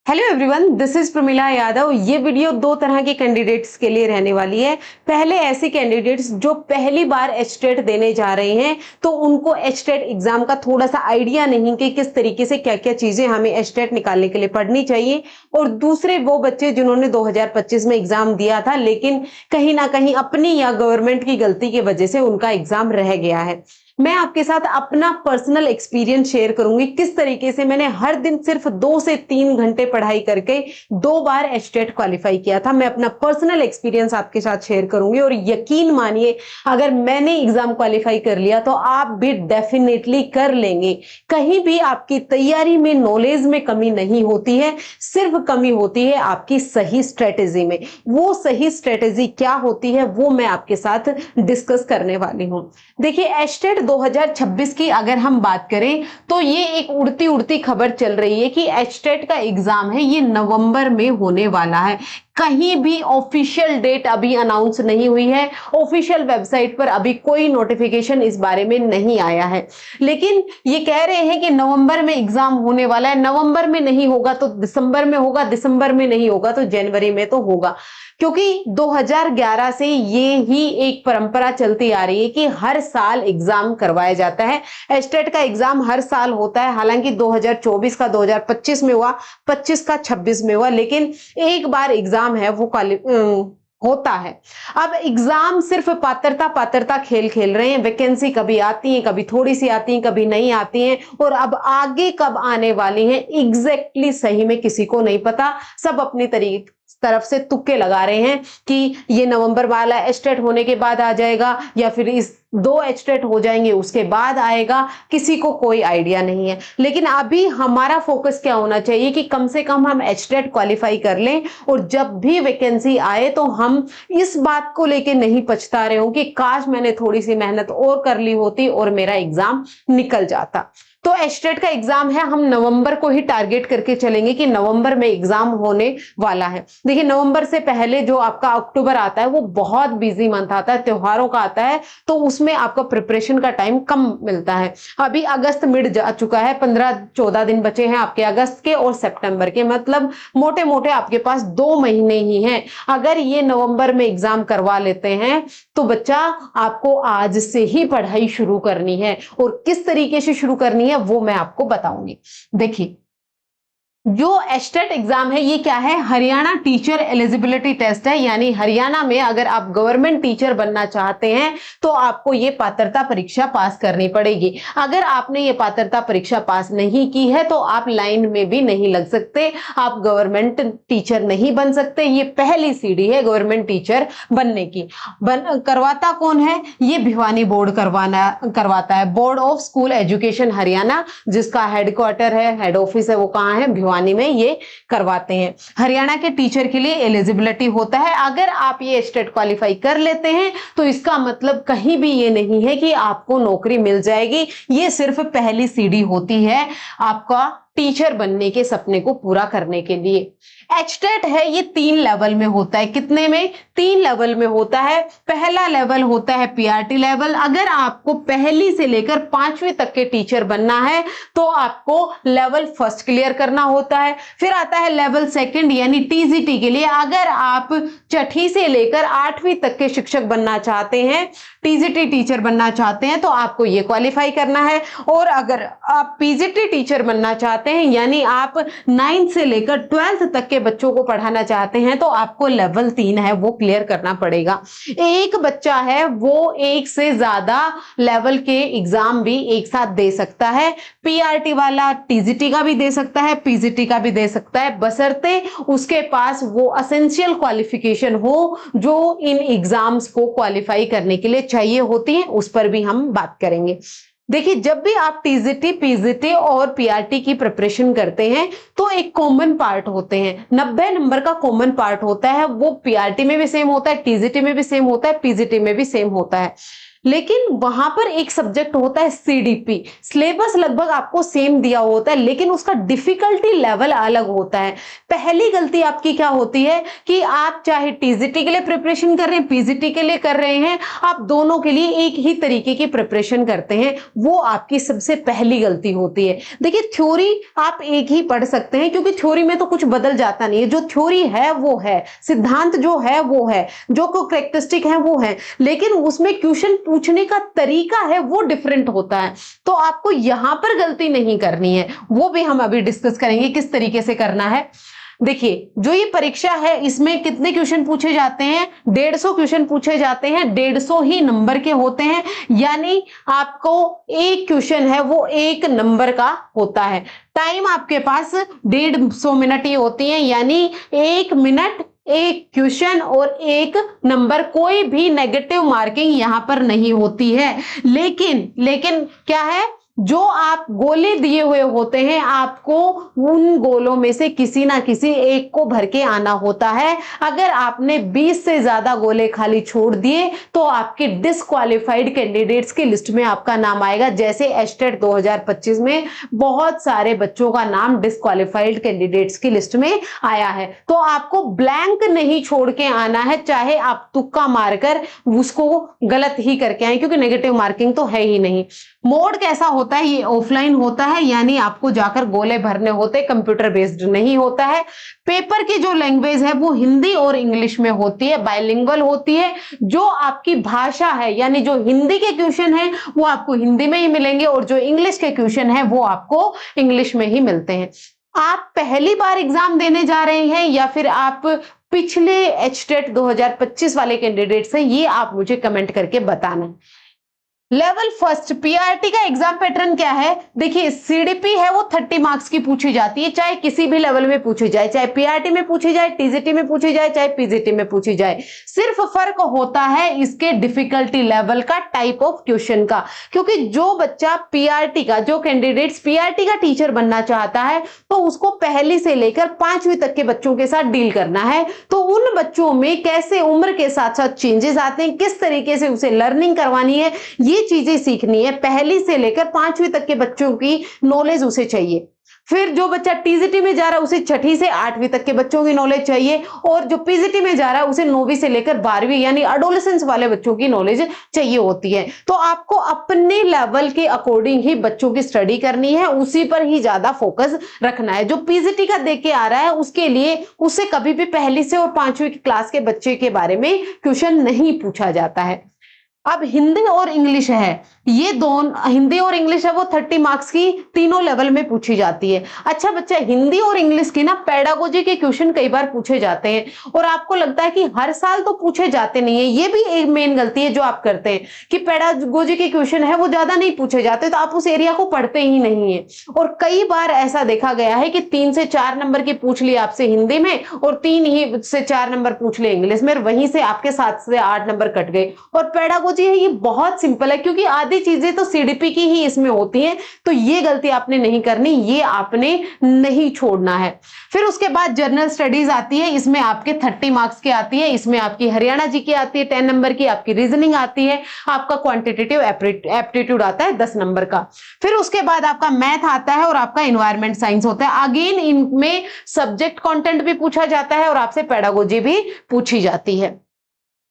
Hello everyone, this is Pramila Yadav. ये video दो तरह के कैंडिडेट्स के लिए रहने वाली है। पहले ऐसे कैंडिडेट्स जो पहली बार एचटेट देने जा रहे हैं, तो उनको एचटेट एग्जाम का थोड़ा सा आइडिया नहीं कि किस तरीके से क्या क्या चीजें हमें एचटेट निकालने के लिए पढ़नी चाहिए। और दूसरे वो बच्चे जिन्होंने 2025 में एग्जाम दिया था, लेकिन कहीं ना कहीं अपनी या गवर्नमेंट की गलती की वजह से उनका एग्जाम रह गया है। मैं आपके साथ अपना पर्सनल एक्सपीरियंस शेयर करूंगी, किस तरीके से मैंने हर दिन सिर्फ 2 से 3 घंटे पढ़ाई करके 2 बार एचटेट क्वालिफाई किया था। मैं अपना पर्सनल एक्सपीरियंस आपके साथ शेयर करूंगी और यकीन मानिए, अगर मैंने एग्जाम क्वालिफाई कर लिया तो आप भी डेफिनेटली कर लेंगे। कहीं भी आपकी तैयारी में, नॉलेज में कमी नहीं होती है, सिर्फ कमी होती है आपकी सही स्ट्रेटेजी में। वो सही स्ट्रेटेजी क्या होती है वो मैं आपके साथ डिस्कस करने वाली हूं। देखिए, एचटेट 2026 की अगर हम बात करें तो ये एक उड़ती उड़ती खबर चल रही है कि एचटेट का एग्जाम है, ये नवंबर में होने वाला है। कहीं भी ऑफिशियल डेट अभी अनाउंस नहीं हुई है, ऑफिशियल वेबसाइट पर अभी कोई नोटिफिकेशन इस बारे में नहीं आया है। लेकिन ये कह रहे हैं कि नवंबर में एग्जाम होने वाला है। नवंबर में नहीं होगा तो दिसंबर में होगा, दिसंबर में नहीं होगा तो जनवरी में तो होगा। क्योंकि 2011 से ये ही एक परंपरा चलती आ रही है कि हर साल एग्जाम करवाया जाता है। एचटेट का एग्जाम हर साल होता है, हालांकि 2024 का 2025 में हुआ, 25 का 26 में हुआ, लेकिन एक बार एग्जाम है वो होता है। अब एग्जाम सिर्फ पात्रता खेल खेल रहे हैं। वैकेंसी कभी आती है, कभी थोड़ी सी आती है, कभी नहीं आती है, और अब आगे कब आने वाली हैं एग्जैक्टली सही में किसी को नहीं पता। सब अपनी तरफ से तुक्के लगा रहे हैं कि ये नवंबर वाला एचटेट होने के बाद आ जाएगा या फिर इस 2 एचटेट हो जाएंगे उसके बाद आएगा, किसी को कोई आइडिया नहीं है। लेकिन अभी हमारा फोकस क्या होना चाहिए कि कम से कम हम एचटेट क्वालिफाई कर लें, और जब भी वैकेंसी आए तो हम इस बात को लेके नहीं पछता रहे हो कि काश मैंने थोड़ी सी मेहनत और कर ली होती और मेरा एग्जाम निकल जाता। तो एचटेट का एग्जाम है, हम नवंबर को ही टारगेट करके चलेंगे कि नवंबर में एग्जाम होने वाला है। देखिए, नवंबर से पहले जो आपका अक्टूबर आता है वो बहुत बिजी मंथ आता है, त्योहारों का आता है, तो उसमें आपका प्रिपरेशन का टाइम कम मिलता है। अभी अगस्त मिड जा चुका है, 15-14 दिन बचे हैं आपके अगस्त के और सितंबर के, मतलब मोटे मोटे आपके पास 2 महीने ही हैं। अगर ये नवंबर में एग्जाम करवा लेते हैं तो बच्चा आपको आज से ही पढ़ाई शुरू करनी है, और किस तरीके से शुरू करनी है वो मैं आपको बताऊंगी। देखिए, जो एचटेट एग्जाम है ये क्या है? हरियाणा टीचर एलिजिबिलिटी टेस्ट है। यानी हरियाणा में अगर आप गवर्नमेंट टीचर बनना चाहते हैं तो आपको ये पात्रता परीक्षा पास करनी पड़ेगी। अगर आपने ये पात्रता परीक्षा पास नहीं की है तो आप लाइन में भी नहीं लग सकते, आप गवर्नमेंट टीचर नहीं बन सकते। ये पहली सीढ़ी है गवर्नमेंट टीचर बनने की। करवाता कौन है? ये भिवानी बोर्ड करवाता है, board of school education Haryana, जिसका हेडक्वार्टर है, हेड ऑफिस है, वो कहाँ है? भिवानी में ये करवाते हैं। हरियाणा के टीचर के लिए एलिजिबिलिटी होता है। अगर आप ये एचटेट क्वालिफाई कर लेते हैं तो इसका मतलब कहीं भी ये नहीं है कि आपको नौकरी मिल जाएगी। ये सिर्फ पहली सीढ़ी होती है आपका टीचर बनने के सपने को पूरा करने के लिए। एचटेट है ये 3 लेवल में होता है। कितने में? 3 लेवल में होता है। पहला लेवल होता है पीआरटी लेवल। अगर आपको पहली से लेकर 5वीं तक के टीचर बनना है तो आपको लेवल फर्स्ट क्लियर करना होता है। फिर आता है लेवल सेकंड यानी टीजीटी के लिए। अगर आप छठी से लेकर 8वीं तक के शिक्षक बनना चाहते हैं, टीजीटी टीचर बनना चाहते हैं, तो आपको ये क्वालिफाई करना है। और अगर आप पीजीटी टीचर बनना चाहते हैं यानी आप 9th से लेकर 12th तक के बच्चों को पढ़ाना चाहते हैं तो आपको लेवल 3 है वो क्लियर करना पड़ेगा। एक बच्चा है वो एक से ज्यादा लेवल के एग्जाम भी एक साथ दे सकता है। पीआरटी वाला टीजीटी का भी दे सकता है, पीजीटी का भी दे सकता है, बशर्ते उसके पास वो एसेंशियल क्वालिफिकेशन हो जो इन एग्जाम्स को क्वालिफाई करने के लिए चाहिए होती है। उस पर भी हम बात करेंगे। देखिए, जब भी आप टीजीटी, पीजीटी और पीआरटी की प्रिपरेशन करते हैं तो एक कॉमन पार्ट होते हैं। 90 नंबर का कॉमन पार्ट होता है, वो पीआरटी में भी सेम होता है, टीजीटी में भी सेम होता है, पीजीटी में भी सेम होता है। लेकिन वहां पर एक सब्जेक्ट होता है सीडीपी। सिलेबस लगभग आपको सेम दिया होता है लेकिन उसका डिफिकल्टी लेवल अलग होता है। पहली गलती आपकी क्या होती है कि आप चाहे टीजीटी के लिए प्रिपरेशन कर रहे हैं, पीजीटी के लिए कर रहे हैं, आप दोनों के लिए एक ही तरीके की प्रिपरेशन करते हैं। वो आपकी सबसे पहली गलती होती है। देखिए, थ्योरी आप एक ही पढ़ सकते हैं क्योंकि थ्योरी में तो कुछ बदल जाता नहीं है। जो थ्योरी है वो है, सिद्धांत जो है वो है, जो कैरेक्टरिस्टिक है वो है, लेकिन उसमें क्वेश्चन पूछने का तरीका है वो डिफरेंट होता है। तो आपको यहां पर गलती नहीं करनी है, वो भी हम अभी डिस्कस करेंगे किस तरीके से करना है। देखिए, जो ये परीक्षा है इसमें कितने क्वेश्चन पूछे जाते हैं? 150 क्वेश्चन पूछे जाते हैं, 150 ही नंबर के होते हैं, यानी आपको एक क्वेश्चन है वो 1 नंबर का होता है। टाइम आपके पास 150 मिनट ही होती है, यानी 1 मिनट 1 क्वेश्चन और 1 नंबर। कोई भी नेगेटिव मार्किंग यहां पर नहीं होती है। लेकिन क्या है, जो आप गोले दिए हुए होते हैं आपको उन गोलों में से किसी ना किसी एक को भर के आना होता है। अगर आपने 20 से ज्यादा गोले खाली छोड़ दिए तो आपके डिस्क्वालिफाइड कैंडिडेट्स की लिस्ट में आपका नाम आएगा। जैसे एचटेट 2025 में बहुत सारे बच्चों का नाम डिस्क्वालिफाइड कैंडिडेट्स की लिस्ट में आया है। तो आपको ब्लैंक नहीं छोड़ के आना है, चाहे आप तुक्का मारकर उसको गलत ही करके आए, क्योंकि नेगेटिव मार्किंग तो है ही नहीं। मोड कैसा होता है? ये ऑफलाइन होता है, यानी आपको जाकर गोले भरने होते, कंप्यूटर बेस्ड नहीं होता है। पेपर की जो लैंग्वेज है वो हिंदी और इंग्लिश में होती है, बाइलिंगुअल होती है। जो आपकी भाषा है, यानी जो हिंदी के क्वेश्चन है वो आपको हिंदी में ही मिलेंगे और जो इंग्लिश के क्वेश्चन है वो आपको इंग्लिश में ही मिलते हैं। आप पहली बार एग्जाम देने जा रहे हैं या फिर आप पिछले एचटेट 2025 वाले कैंडिडेट्स हैं, ये आप मुझे कमेंट करके बताना। लेवल फर्स्ट पीआरटी का एग्जाम पैटर्न क्या है? देखिए, सीडीपी है वो 30 मार्क्स की पूछी जाती है, चाहे किसी भी लेवल में पूछी जाए, चाहे पीआरटी में पूछी जाए, टीजीटी में पूछी जाए, चाहे पीजीटी में पूछी जाए। सिर्फ फर्क होता है इसके डिफिकल्टी लेवल का, टाइप ऑफ क्वेश्चन का। क्योंकि जो बच्चा पीआरटी का, जो कैंडिडेट्स पीआरटी का टीचर बनना चाहता है तो उसको पहली से लेकर 5वीं तक के बच्चों के साथ डील करना है। तो उन बच्चों में कैसे उम्र के साथ साथ चेंजेस आते हैं, किस तरीके से उसे लर्निंग करवानी है, ये चीजें सीखनी है। पहली से लेकर 5वीं तक के बच्चों की नॉलेज उसे चाहिए। फिर जो बच्चा टीजीटी में जा रहा है उसे 6ठी से 8वीं तक के बच्चों की नॉलेज चाहिए, और जो पीजीटी में जा रहा है उसे 9वीं से लेकर 12वीं यानी एडोलेसेंस वाले बच्चों की नॉलेज चाहिए होती है। तो आपको अपने लेवल के अकॉर्डिंग ही बच्चों की स्टडी करनी है, उसी पर ही ज्यादा फोकस रखना है। जो पीजीटी का देख के आ रहा है उसके लिए उससे कभी भी पहली से और 5वीं क्लास के बच्चे के बारे में क्वेश्चन नहीं पूछा जाता है। अब हिंदी और इंग्लिश है, ये दोनों, हिंदी और इंग्लिश है वो 30 मार्क्स की तीनों लेवल में पूछी जाती है। अच्छा बच्चा, हिंदी और इंग्लिश की ना पेडागोजी के क्वेश्चन कई बार पूछे जाते हैं और आपको लगता है कि हर साल तो पूछे जाते नहीं है। ये भी एक मेन गलती है जो आप करते हैं कि पेडागोजी के क्वेश्चन है वो ज्यादा नहीं पूछे जाते, तो आप उस एरिया को पढ़ते ही नहीं है। और कई बार ऐसा देखा गया है कि 3 से 4 नंबर की पूछ ली आपसे हिंदी में और 3 ही से 4 नंबर पूछ ले इंग्लिश में, वहीं से आपके 7 से 8 नंबर कट गए। और पेडागोजी है ये बहुत सिंपल है, क्योंकि आधी चीजें तो सीडीपी की ही इसमें होती हैं। तो ये गलती आपने नहीं करनी, ये आपने नहीं छोड़ना है। फिर उसके बाद जनरल स्टडीज आती है, इसमें आपके 30 मार्क्स की आती है। इसमें आपकी हरियाणा जी की आती है 10 नंबर की, आपकी रीजनिंग आती है, आपका क्वांटिटेटिव एप्टीट्यूड आता है 10 नंबर का। फिर उसके बाद आपका मैथ आता है और आपका एनवायरमेंट साइंस होता है। अगेन इनमें सब्जेक्ट कंटेंट भी पूछा जाता है और आपसे पेडागोजी भी पूछी जाती है।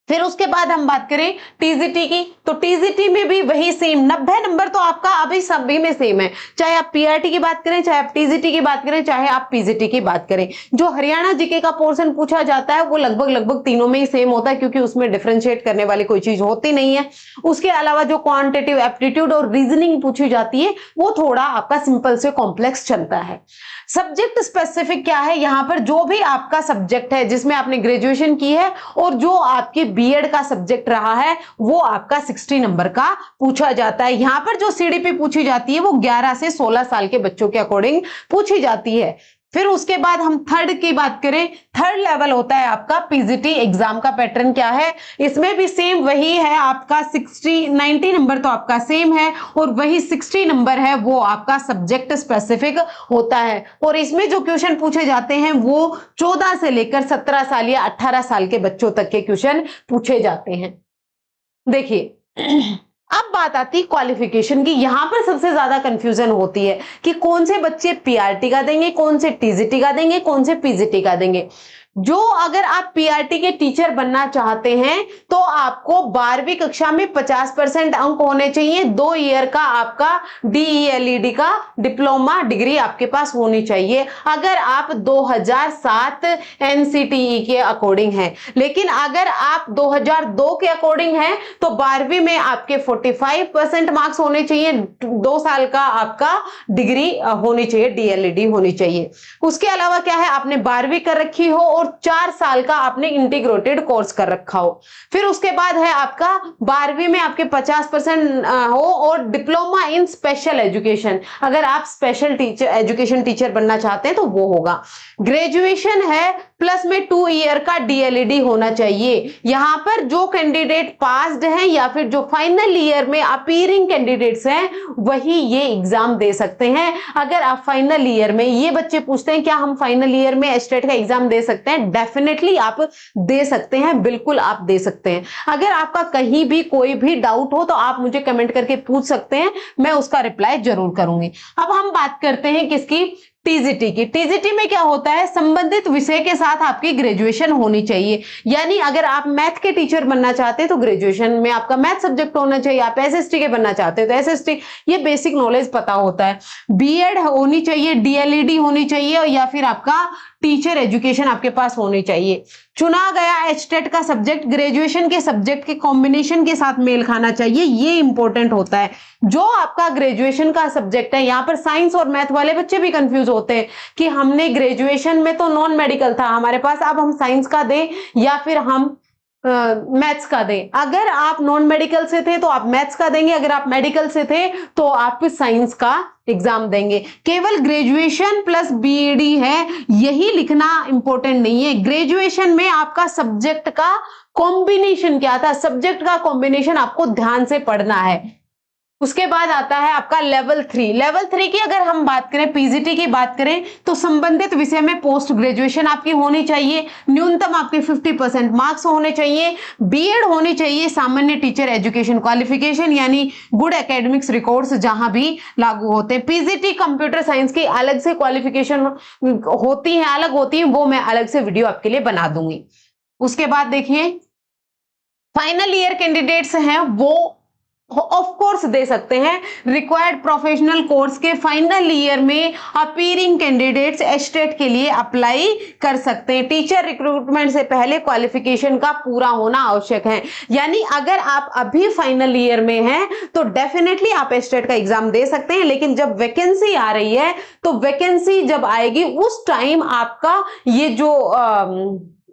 फिर उसके बाद हम बात करें टीजीटी की, तो टीजीटी में भी वही सेम 90 नंबर तो आपका अभी सभी में सेम है, चाहे आप पीआरटी की बात करें, चाहे आप टीजीटी की बात करें, चाहे आप पीजीटी की बात करें। जो हरियाणा जीके का पोर्शन पूछा जाता है वो लगभग तीनों में ही सेम होता है, क्योंकि उसमें डिफरेंशिएट करने वाली कोई चीज होती नहीं है। उसके अलावा जो क्वांटिटेटिव एप्टीट्यूड और रीजनिंग पूछी जाती है वो थोड़ा आपका सिंपल से कॉम्प्लेक्स चलता है। सब्जेक्ट स्पेसिफिक क्या है? यहां पर जो भी आपका सब्जेक्ट है जिसमें आपने ग्रेजुएशन की है और जो आपके बीएड का सब्जेक्ट रहा है वो आपका 60 नंबर का पूछा जाता है। यहां पर जो सीडीपी पूछी जाती है वो 11 से 16 साल के बच्चों के अकॉर्डिंग पूछी जाती है। फिर उसके बाद हम थर्ड की बात करें, थर्ड लेवल होता है आपका पीजीटी एग्जाम का पैटर्न क्या है? इसमें भी सेम वही है, आपका 90 नंबर तो आपका सेम है और वही 60 नंबर है वो आपका सब्जेक्ट स्पेसिफिक होता है। और इसमें जो क्वेश्चन पूछे जाते हैं वो 14 से लेकर 17 साल या 18 साल के बच्चों तक के क्वेश्चन पूछे जाते हैं। देखिए अब बात आती है क्वालिफिकेशन की। यहां पर सबसे ज्यादा कंफ्यूजन होती है कि कौन से बच्चे पीआरटी का देंगे, कौन से टीजीटी का देंगे, कौन से पीजीटी का देंगे। जो अगर आप पीआरटी के टीचर बनना चाहते हैं तो आपको 12वीं कक्षा में 50% अंक होने चाहिए। 2 ईयर का आपका डीईएलईडी का डिप्लोमा डिग्री आपके पास होनी चाहिए अगर आप 2007 एनसीटीई के अकॉर्डिंग हैं। लेकिन अगर आप 2002 के अकॉर्डिंग हैं तो 12वीं में आपके 45% मार्क्स होने चाहिए। 2 साल का आपका डिग्री होनी चाहिए, डीएलईडी होनी चाहिए। उसके अलावा क्या है, आपने 12वीं कर रखी हो और 4 साल का आपने इंटीग्रेटेड कोर्स कर रखा हो। फिर उसके बाद है आपका 12वीं में आपके 50% हो और डिप्लोमा इन स्पेशल एजुकेशन, अगर आप स्पेशल एजुकेशन टीचर बनना चाहते हैं तो वो होगा। ग्रेजुएशन है प्लस में 2 ईयर का डीएलईडी होना चाहिए। यहां पर जो कैंडिडेट पास्ड हैं या फिर जो फाइनल ईयर में अपीयरिंग कैंडिडेट्स हैं वही ये एग्जाम दे सकते हैं। अगर आप फाइनल ईयर में, ये बच्चे पूछते हैं क्या हम फाइनल ईयर में एस्टेट का एग्जाम दे सकते हैं, डेफिनेटली आप दे सकते हैं, बिल्कुल आप दे सकते हैं। अगर आपका कहीं भी कोई भी डाउट हो तो आप मुझे कमेंट करके पूछ सकते हैं, मैं उसका रिप्लाई जरूर करूंगी। अब हम बात करते हैं किसकी, टीजीटी की। टीजीटी में क्या होता है, संबंधित विषय के साथ आपकी ग्रेजुएशन होनी चाहिए। यानी अगर आप मैथ के टीचर बनना चाहते हैं तो ग्रेजुएशन में आपका मैथ सब्जेक्ट होना चाहिए। आप एसएसटी के बनना चाहते हैं तो एसएसटी, ये बेसिक नॉलेज पता होता है। बीएड होनी चाहिए, डीएलईडी होनी चाहिए और या फिर आपका टीचर एजुकेशन आपके पास होनी चाहिए। चुना गया एचटेट का सब्जेक्ट ग्रेजुएशन के सब्जेक्ट के कॉम्बिनेशन के साथ मेल खाना चाहिए, ये इंपॉर्टेंट होता है। जो आपका ग्रेजुएशन का सब्जेक्ट है, यहां पर साइंस और मैथ वाले बच्चे भी कंफ्यूज होते हैं कि हमने ग्रेजुएशन में तो नॉन मेडिकल था हमारे पास, अब हम साइंस का दें या फिर हम मैथ्स का दें। अगर आप नॉन मेडिकल से थे तो आप मैथ्स का देंगे, अगर आप मेडिकल से थे तो आप साइंस का एग्जाम देंगे। केवल ग्रेजुएशन प्लस बीईडी है यही लिखना इंपॉर्टेंट नहीं है। ग्रेजुएशन में आपका सब्जेक्ट का कॉम्बिनेशन क्या था, सब्जेक्ट का कॉम्बिनेशन आपको ध्यान से पढ़ना है। उसके बाद आता है आपका लेवल 3। लेवल 3 की अगर हम बात करें, पीजीटी की बात करें तो संबंधित विषय में पोस्ट ग्रेजुएशन आपकी होनी चाहिए, न्यूनतम आपके 50% मार्क्स होने चाहिए, बीएड होनी चाहिए, सामान्य टीचर एजुकेशन क्वालिफिकेशन यानी गुड एकेडमिक्स रिकॉर्ड्स जहां भी लागू होते हैं। पीजीटी कंप्यूटर साइंस की अलग से क्वालिफिकेशन होती है, अलग होती है, वो मैं अलग से वीडियो आपके लिए बना दूंगी। उसके बाद देखिए फाइनल ईयर कैंडिडेट्स हैं वो ऑफ कोर्स दे सकते हैं। रिक्वायर्ड प्रोफेशनल कोर्स के फाइनल ईयर में अपीयरिंग कैंडिडेट्स एस्टेट के लिए अप्लाई कर सकते हैं। टीचर रिक्रूटमेंट से पहले क्वालिफिकेशन का पूरा होना आवश्यक है। यानी अगर आप अभी फाइनल ईयर में हैं तो डेफिनेटली आप एस्टेट का एग्जाम दे सकते हैं, लेकिन जब वैकेंसी आ रही है तो वैकेंसी जब आएगी उस टाइम आपका ये जो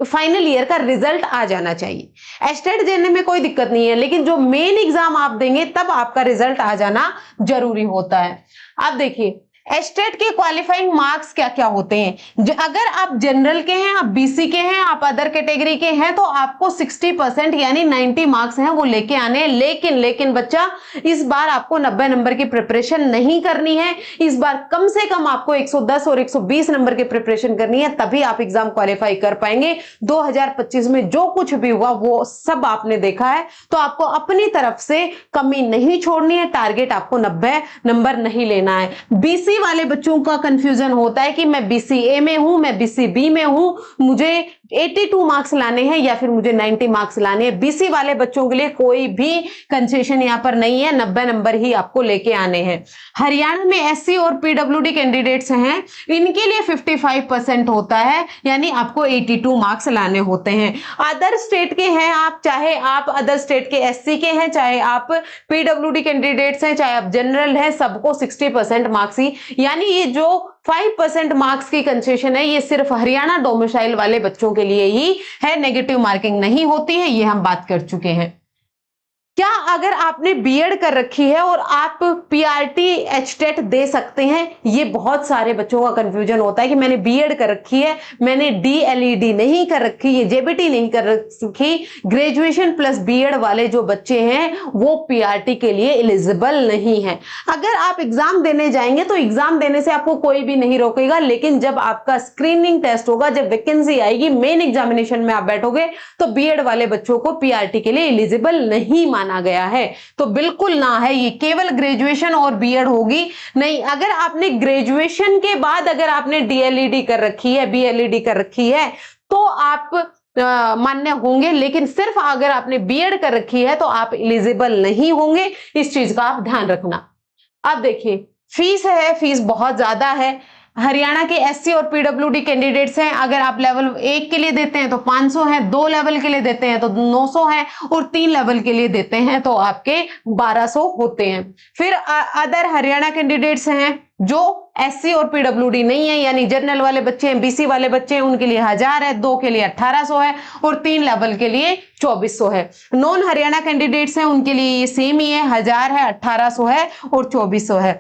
फाइनल ईयर का रिजल्ट आ जाना चाहिए। एस्टेट देने में कोई दिक्कत नहीं है, लेकिन जो मेन एग्जाम आप देंगे तब आपका रिजल्ट आ जाना जरूरी होता है। अब देखिए एस्टेट के क्वालिफाइंग मार्क्स क्या क्या होते हैं। अगर आप जनरल के हैं, आप बीसी के हैं, आप अदर कैटेगरी के हैं तो आपको 60% यानी 90 मार्क्स हैं वो लेके आने हैं। लेकिन बच्चा इस बार आपको 90 नंबर की प्रिपरेशन नहीं करनी है। इस बार कम से कम आपको 110 और 120 नंबर की प्रिपरेशन करनी है, तभी आप एग्जाम क्वालिफाई कर पाएंगे। 2025 में जो कुछ भी हुआ वो सब आपने देखा है, तो आपको अपनी तरफ से कमी नहीं छोड़नी है। टारगेट आपको 90 नंबर नहीं लेना है। बीसी वाले बच्चों का कंफ्यूजन होता है कि मैं बीसीए में हूं, मैं बीसीबी में हूं, मुझे 82 मार्क्स लाने हैं या फिर मुझे 90 मार्क्स लाने हैं। बीसी वाले बच्चों के लिए कोई भी कंसेशन यहां पर नहीं है, 90 नंबर ही आपको लेके आने हैं। हरियाणा में एससी और पीडब्ल्यूडी कैंडिडेट्स हैं, इनके लिए 55% होता है, यानी आपको 82 मार्क्स लाने होते हैं। अदर स्टेट के हैं आप, चाहे आप अदर स्टेट के एससी के हैं, चाहे आप पीडब्ल्यूडी कैंडिडेट्स हैं, चाहे आप जनरल हैं, सबको 60% मार्क्स ही, यानी ये जो 5% मार्क्स की कंसेशन है ये सिर्फ हरियाणा डोमिसाइल वाले बच्चों के लिए ही है, नेगेटिव मार्किंग नहीं होती है, ये हम बात कर चुके हैं। क्या अगर आपने बीएड कर रखी है और आप पीआरटी एचटेट दे सकते हैं? ये बहुत सारे बच्चों का कंफ्यूजन होता है कि मैंने बीएड कर रखी है, मैंने डीएलईडी नहीं कर रखी, ये जेबीटी नहीं कर रखी। ग्रेजुएशन प्लस बीएड वाले जो बच्चे हैं वो पीआरटी के लिए एलिजिबल नहीं है। अगर आप एग्जाम देने जाएंगे तो एग्जाम देने से आपको कोई भी नहीं रोकेगा, लेकिन जब आपका स्क्रीनिंग टेस्ट होगा, जब वैकेंसी आएगी, मेन एग्जामिनेशन में आप बैठोगे तो बीएड वाले बच्चों को पीआरटी के लिए एलिजिबल नहीं माना गया है। तो बिल्कुल ना है, ये केवल ग्रेजुएशन और बीएड होगी नहीं। अगर आपने ग्रेजुएशन के बाद अगर आपने डीएलईडी कर रखी है, बीएलईडी कर रखी है, तो आप मान्य होंगे, लेकिन सिर्फ अगर आपने बीएड कर रखी है तो आप एलिजिबल नहीं होंगे। इस चीज का आप ध्यान रखना। अब देखिए फीस है, फीस बहुत ज्यादा है। हरियाणा के एससी और पीडब्ल्यूडी कैंडिडेट्स हैं, अगर आप लेवल 1 के लिए देते हैं तो 500 है, 2 लेवल के लिए देते हैं तो 900 है, और 3 लेवल के लिए देते हैं तो आपके 1200 होते हैं। फिर अदर हरियाणा कैंडिडेट्स हैं जो एससी और पीडब्ल्यूडी नहीं है, यानी जनरल वाले बच्चे हैं, बीसी वाले बच्चे हैं, उनके लिए 1000 है, 2 के लिए 1800 है, और 3 लेवल के लिए 2400 है। नॉन हरियाणा कैंडिडेट्स हैं, उनके लिए ये सेम ही है, 1000 है, 1800 है और 2400 है।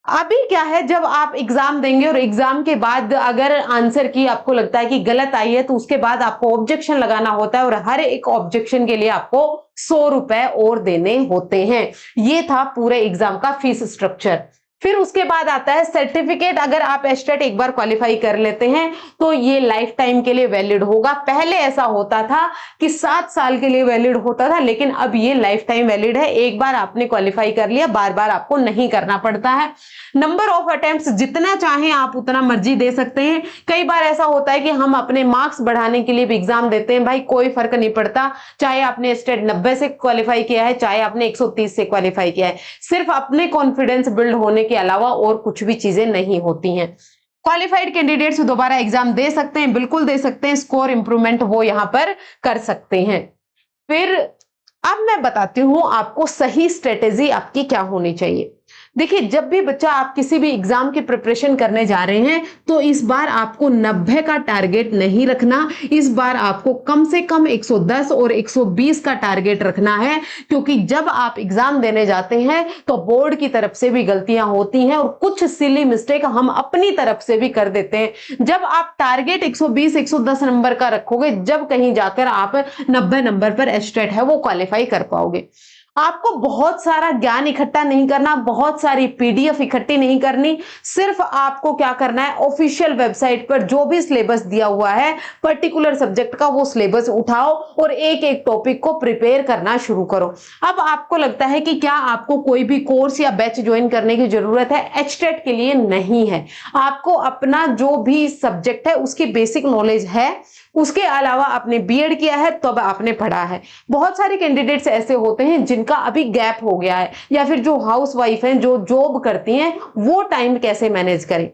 अभी क्या है, जब आप एग्जाम देंगे और एग्जाम के बाद अगर आंसर की आपको लगता है कि गलत आई है, तो उसके बाद आपको ऑब्जेक्शन लगाना होता है, और हर एक ऑब्जेक्शन के लिए आपको 100 रुपए और देने होते हैं। ये था पूरे एग्जाम का फीस स्ट्रक्चर। फिर उसके बाद आता है सर्टिफिकेट। अगर आप एस्टेट एक बार क्वालिफाई कर लेते हैं तो ये लाइफ टाइम के लिए वैलिड होगा। पहले ऐसा होता था कि 7 साल के लिए वैलिड होता था, लेकिन अब ये लाइफ टाइम वैलिड है। एक बार आपने क्वालिफाई कर लिया, बार बार आपको नहीं करना पड़ता है। नंबर ऑफ अटेम्प्ट्स जितना चाहें आप उतना मर्जी दे सकते हैं। कई बार ऐसा होता है कि हम अपने मार्क्स बढ़ाने के लिए भी एग्जाम देते हैं, भाई कोई फर्क नहीं पड़ता, चाहे आपने एस्टेट 90 से क्वालिफाई किया है, चाहे आपने 130 से क्वालिफाई किया है, सिर्फ अपने कॉन्फिडेंस बिल्ड होने के अलावा और कुछ भी चीजें नहीं होती हैं। क्वालिफाइड कैंडिडेट्स दोबारा एग्जाम दे सकते हैं, बिल्कुल दे सकते हैं, स्कोर इंप्रूवमेंट वो यहां पर कर सकते हैं। फिर अब मैं बताती हूं आपको सही स्ट्रेटेजी आपकी क्या होनी चाहिए। देखिए, जब भी बच्चा आप किसी भी एग्जाम की प्रिपरेशन करने जा रहे हैं तो इस बार आपको 90 का टारगेट नहीं रखना, इस बार आपको कम से कम 110 और 120 का टारगेट रखना है। क्योंकि जब आप एग्जाम देने जाते हैं तो बोर्ड की तरफ से भी गलतियां होती हैं और कुछ सिली मिस्टेक हम अपनी तरफ से भी कर देते हैं। जब आप टारगेट 120 110 नंबर का रखोगे, जब कहीं जाकर आप 90 नंबर पर एस्टेट है वो क्वालिफाई कर पाओगे। आपको बहुत सारा ज्ञान इकट्ठा नहीं करना, बहुत सारी पीडीएफ इकट्ठी नहीं करनी। सिर्फ आपको क्या करना है, ऑफिशियल वेबसाइट पर जो भी सिलेबस दिया हुआ है पर्टिकुलर सब्जेक्ट का, वो सिलेबस उठाओ और एक एक टॉपिक को प्रिपेयर करना शुरू करो। अब आपको लगता है कि क्या आपको कोई भी कोर्स या बैच ज्वाइन करने की जरूरत है? एचटेट के लिए नहीं है। आपको अपना जो भी सब्जेक्ट है उसकी बेसिक नॉलेज है, उसके अलावा आपने बीएड किया है तब आपने पढ़ा है। बहुत सारे कैंडिडेट्स ऐसे होते हैं जिनका अभी गैप हो गया है, या फिर जो हाउस वाइफ हैं, जो जॉब करती हैं, वो टाइम कैसे मैनेज करें।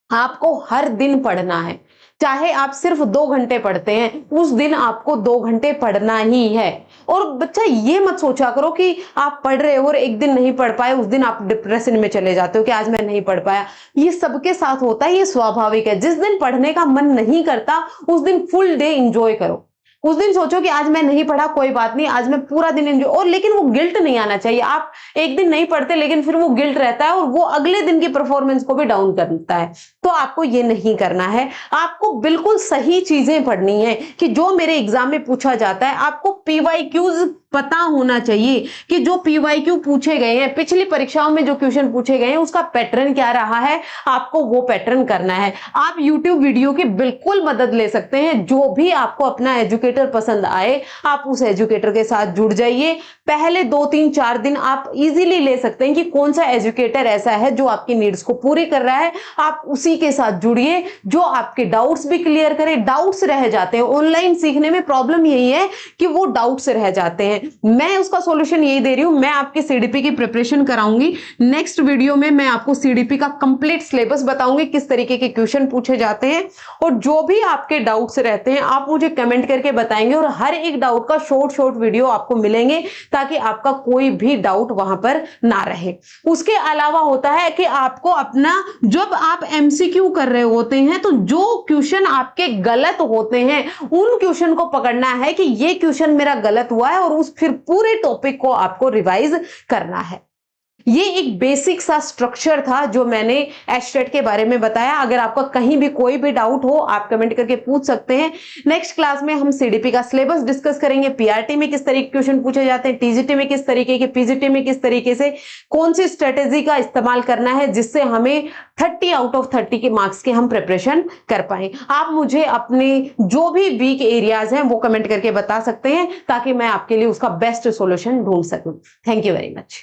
आपको हर दिन पढ़ना है, चाहे आप सिर्फ 2 घंटे पढ़ते हैं, उस दिन आपको 2 घंटे पढ़ना ही है। और बच्चा ये मत सोचा करो कि आप पढ़ रहे हो और एक दिन नहीं पढ़ पाए, उस दिन आप डिप्रेशन में चले जाते हो कि आज मैं नहीं पढ़ पाया। ये सबके साथ होता है, ये स्वाभाविक है। जिस दिन पढ़ने का मन नहीं करता उस दिन फुल डे एंजॉय करो। उस दिन सोचो कि आज मैं नहीं पढ़ा, कोई बात नहीं, आज मैं पूरा दिन एंजॉय। और लेकिन वो गिल्ट नहीं आना चाहिए। आप एक दिन नहीं पढ़ते लेकिन फिर वो गिल्ट रहता है और वो अगले दिन की परफॉर्मेंस को भी डाउन करता है। तो आपको ये नहीं करना है। आपको बिल्कुल सही चीजें पढ़नी है कि जो मेरे एग्जाम में पूछा जाता है। आपको पीवाईक्यूज पता होना चाहिए कि जो पीवाईक्यू पूछे गए हैं, पिछली परीक्षाओं में जो क्वेश्चन पूछे गए हैं, उसका पैटर्न क्या रहा है, आपको वो पैटर्न करना है। आप यूट्यूब वीडियो की बिल्कुल मदद ले सकते हैं। जो भी आपको अपना एजुकेटर पसंद आए, आप उस एजुकेटर के साथ जुड़ जाइए। पहले 2 3 4 दिन आप इजीली ले सकते हैं कि कौन सा एजुकेटर ऐसा है जो आपकी नीड्स को पूरी कर रहा है। आप उसी के साथ जुड़िए जो आपके डाउट्स भी क्लियर करे। डाउट्स रह जाते हैं ऑनलाइन सीखने में, प्रॉब्लम यही है कि वो डाउट्स रह जाते हैं। मैं उसका सॉल्यूशन यही दे रही हूं। मैं आपके सीडीपी की प्रिपरेशन कराऊंगी। नेक्स्ट वीडियो में मैं आपको सीडीपी का कंप्लीट सिलेबस बताऊंगी, किस तरीके के क्वेश्चन पूछे जाते हैं। और जो भी आपके डाउट्स रहते हैं आप मुझे कमेंट करके बताएंगे, और हर एक डाउट का शॉर्ट वीडियो आपको मिलेंगे ताकि आपका कोई भी डाउट वहां पर ना रहे। उसके अलावा होता है कि आपको अपना, जब आप एमसीक्यू कर रहे होते हैं तो जो क्वेश्चन आपके गलत होते हैं उन क्वेश्चन को पकड़ना है कि ये क्वेश्चन मेरा गलत हुआ है, और उस फिर पूरे टॉपिक को आपको रिवाइज करना है। ये एक बेसिक सा स्ट्रक्चर था जो मैंने एचटेट के बारे में बताया। अगर आपका कहीं भी कोई भी डाउट हो आप कमेंट करके पूछ सकते हैं। नेक्स्ट क्लास में हम सीडीपी का सिलेबस डिस्कस करेंगे, पीआरटी में किस तरीके के क्वेश्चन पूछे जाते हैं, टीजीटी में किस तरीके के, पीजीटी में किस तरीके से, कौन सी स्ट्रेटेजी का इस्तेमाल करना है जिससे हमें 30 आउट ऑफ 30 के मार्क्स के हम प्रिपरेशन कर पाए। आप मुझे अपने जो भी वीक एरियाज हैं वो कमेंट करके बता सकते हैं ताकि मैं आपके लिए उसका बेस्ट सॉल्यूशन ढूंढ सकूं। Thank you very much.